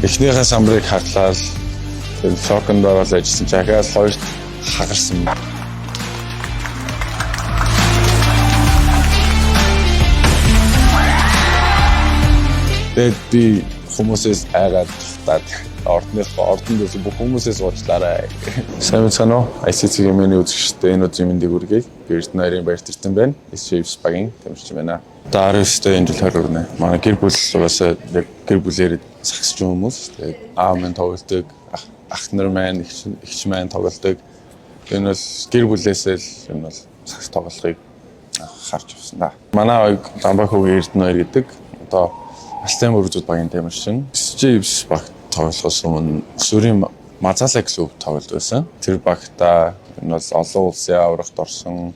Эхнийхэн самбарыг хаглаад тэр шоконд ороод ажилласан. Дахиад хоёрт хагарсан. Тэгээд би хүмүүсээс айгаад тухтаад ордон дэс бүх хүмүүсээс уучлаарай. Сайн байна уу? ICC-ийн миний үзэгчтэй энэ удаагийн мэндийг хүргэе. Би Эрдэнэрийн баяртэртэн байна. Chiefs багийн тамирчин байна. Дараагийн энэ жил 20 гэнэ. Манай гэр бүл угаасаа яг гэр бүлээр сагсч хүмүүс. Тэгээд аав минь тоглодог, ах нар маань, эгч маань тоглодог. Энэ бол гэр бүлээсээ л энэ бол сагс тоглохыг харж авсан да. Манай Гамбахогийн Эрдэнэр гэдэг одоо Алтан мөрөдүүд багийн тамирчин. Chiefs баг тоглохоос өмнө Сүрийн Мазалай клуб тоглож байсан. Тэр багта энэ бол олон улсын аврагт орсон,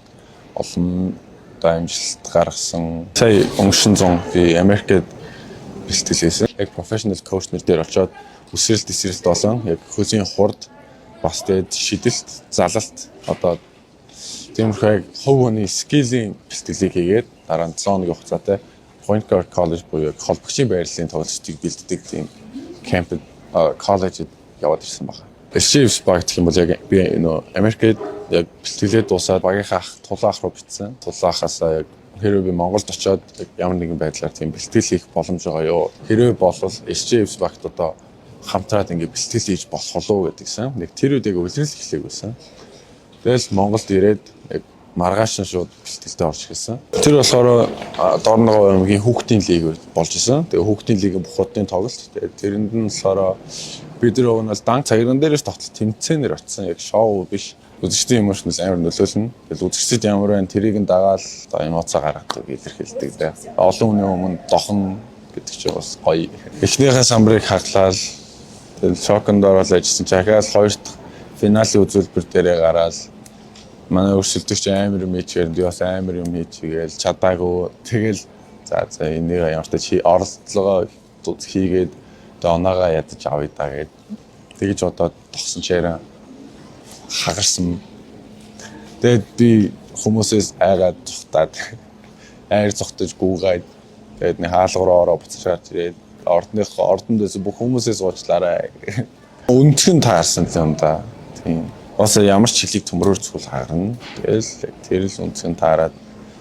олон амжилт гаргасан. Сая өнгөрсөн зун би Америкт бэлтгэлээсэн. Яг профешнл коуч нар дээр очиод үсрэлт эсрэлт болон яг хөлгийн хурд бас тэгээд шидэлт, залалт одоо тиймэрхүү яг хувь хүний скиллийн бэлтгэлийг хийгээд дараа нь 7 хоногийн хугацаатай Point Guard College буюу холбогчийн байрлалын тоглолтыг бэлддэг тийм кемпэд коллежид яваад ирсэн байна. Chiefs баг гэх юм бол яг би Америкт яг бэлтгэлээ дуусаад багийнхаа тулаах руу битсэн. Тулаахаасаа яг хэрвээ би Монголд очиод ямар нэгэн байдлаар тийм бэлтгэл хийх боломж байгаа юу? Хэрвээ болвол Chiefs багт одоо хамтраад ингэ бэлтгэл хийж болох уу гэдгийгсэн. Нэг тэр үедээ үлрэл эхлэх байсан. Тэгэл Монголд ирээд яг маргааш нь шууд бэлтгэлтэй орж ирсэн. Тэр болохоор Дорногов аймгийн хүүхдийн лиг болж исэн. Тэгээ хүүхдийн лигийн бухуудын тоглолт. Тэгээ тэрэнд нь болохоор бид нар уг нь дан цагиран дээрээс тоглолт тэмцээнээр очсон. Яг шоу биш. Үзэгчдийн эмоцноос амар нөлөөлнө. Тэгэл үзэгчд ямар байна тэрийг нь дагаал одоо эмоцоо гаргадаг илэрхийлдэг дээ. Олон хүний өмнө дохон гэдэг чинь бас гоё. Эхнийхэн самбарыг хаглаад тэгэл шоконд ороод ажилласан. Дахиад хоёрт финалийн үзүүлбэр дээрээ гараад манай өрсөлдөгч амар юм хийчихээр би бас амар юм хийчихгээл чадаагүй. Тэгэл за энийг ямар ч оролдлогоо хийгээд оноогоо ядаж авъя даа гэд тэгж одоо тогсон чирээ хагарсан. Тэгээд би хүмүүсээс айгаад тухтаад айр зогтож гуугаад тэгээд нэг хаалгараа ороо буцаж ирээд ордон дэс бүх хүмүүсээс уучлаарай. Өнцгөн таарсан юм да. Тийм. Бас ямар ч чиглэлийг төмрөөр цуул хагарна. Тэгэл тэр л үнцгэн таарад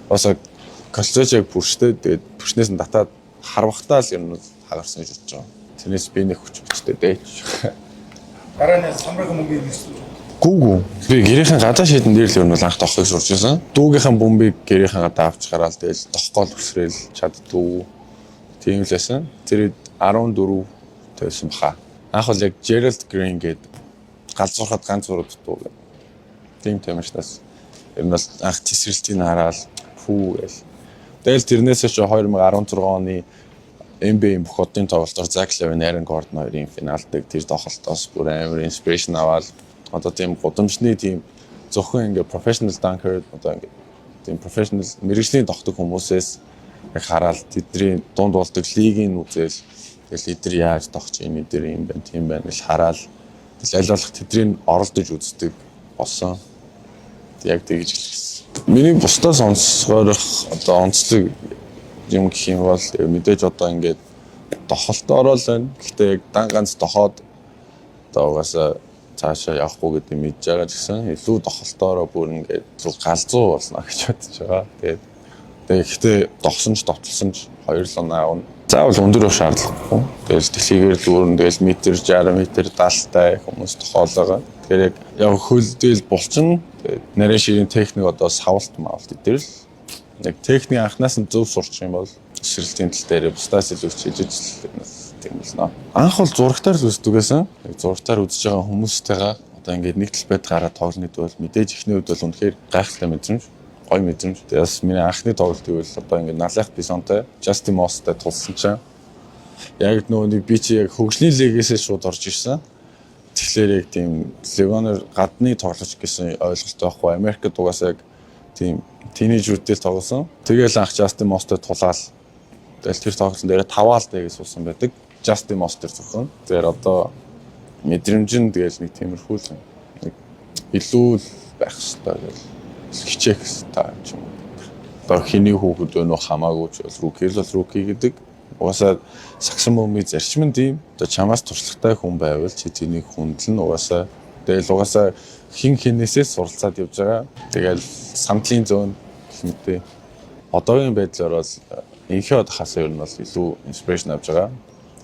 бас коллежийг бүрштэй тэгээд бүршнээс нь татаад харвахтаа л юм хагарсан гэж бодож байгаа. Тэрнээс би нэг хүчтэй дээч. Дараа нь самбарыг мөнгө ирсэн. Гүү. Би гэрийнхэн гадаа шийдэн дээр л юм бол анх тоххыг сурч байсан. Дүүгийнхэн бомбыг гэрийнхэн гадаа авч гараал тэгэл тоххоол өсрөөл чаддгүй. Тийм л байсан. Тэр 14 тойсон баха. Анх бол яг Gerald Green гэдэг галзуурхад ганц зураг дутуу гэх. Тийм тамирчнаас ер нь бол анх тесрэлтийг хараад фүү гэл. Тэгэл тэрнээс ч 2016 оны NBA бүхотын тоглолтоор Zach LaVine, Aaron Gordon хоёрын финалдаг тэр тоглолтоос бүр амар инспирэшн аваад одоо тийм гудамжны тийм зөвхөн ингээ professional dunker одоо ингээ тийм professional мэргэжлийн тогтдог хүмүүсээс яг хараад тэдний дунд болдог лигийн үзэл тэгэл эдгээр яаж тогч юм эдгээр юм байна тийм байна гэж хараад аль болох тэдний оролдож үздэг болсон. Яг тэгж хэлсэн. Миний бусдаа сонсгоорох одоо онцлог юм гэх юм бол мэдээж одоо ингээд дохолтоо орол байна. Гэхдээ яг дан ганц дохоод одоо угаасаа цаашаа явахгүй гэдэг мэдж байгаа гэсэн илүү дохолтоороо бүр ингээд галзуу болно гэж бодож байгаа. Тэгээд гэхдээ догсон ч товтлсон ч 2 л оноо авна. Заавал өндөр шаардлагагүй. Тэгэл дэлхийгээр л өөрөнд тэгэл метр 60 метр даалтай хүмүүс тохоолоо. Тэгэхээр яг хөлдөл булчин нарийн ширийн техник одоо савлт маавлт дээр л яг техник анхнаас нь зөв сурч юм бол эсрэлтийн тал дээр бусдаас илүү хичээж тийм болно. Анх бол зурагтаар л үздэг байсан. Яг зурагтаар үзэж байгаа хүмүүстэйгээ одоо ингээд нэг тал байд гараад тоглоно гэдэг бол мэдээж ихний үед бол үнэхээр гайхалтай мэдрэмж, гоё мэдрэмж. Тэгээс миний анхны тоглолт гэвэл одоо ингээд налахт бисонтой Justin Mossтэй тулсан чинь яг нөгөө би чи яг хөгжлийн лигээс шууд орж ирсэн. Тэгэхээр яг тийм легоноор гадны тоглож гэсэн ойлголттой байхгүй. Америкт угаасаа яг тийм тинейжрүүдтэй тоглосон. Тэгээл анх Justin Mossтэй тулаал. Тэгэл тэр тоглолтын дээр 5-aalтай гэж суусан байдаг. Justin Moss-тэр зөвхөн. Тэгэхээр одоо мэдрэмж нь тэгэл нэг тиймэрхүү л нэг илүү байх хэрэгтэй гэл хичээх хэрэгтэй юм. Одоо хиний хүүхэд өнөө хамаагүй ч бол рүүки гэдэг. Угаасаа сагсан бөмбөгийн зарчим нь тийм. Одоо чамаас туршлагатай хүн байвал чи тэнийг хүндлэн угаасаа тэгэл угаасаа хин хинээсээ суралцаад явж байгаа. Тэгэл самтлын зөөн гэмтэй. Одоогийн байдлаар бол инхээ одохоос ер нь бол илүү инспирэшн авж байгаа.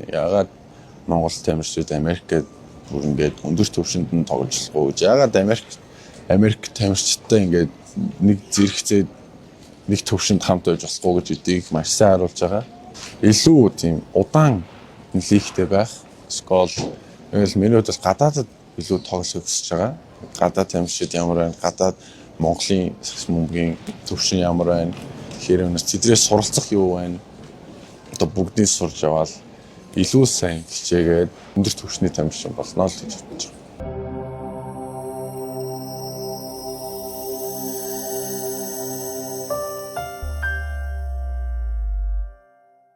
Яагаад Монгол тамирчид Америкт бүр ингээд өндөр түвшинд нь тоглохгүй гэж. Яагаад Америк тамирчидтай ингээд нэг зэрэгцээ нэг төвшөнд хамт байж болохгүй гэж үдийг маш сайн харуулж байгаа. Илүү тийм удаан нэлээхтэй байх. Скол ингээл миний хувьд бол гадаадд илүү тоглох хүсэж байгаа. Гадаад тамирчид ямар байна? Гадаад Монголын сагсан бөмбөгийн төвшин ямар байна? Тэгэхээр өнөөс тэдрээс суралцах юу байна? Одоо бүгдийг сурж яваал илүү сайн хичээгээд өндөр түвшний тамирчин болно л гэж бодож байна.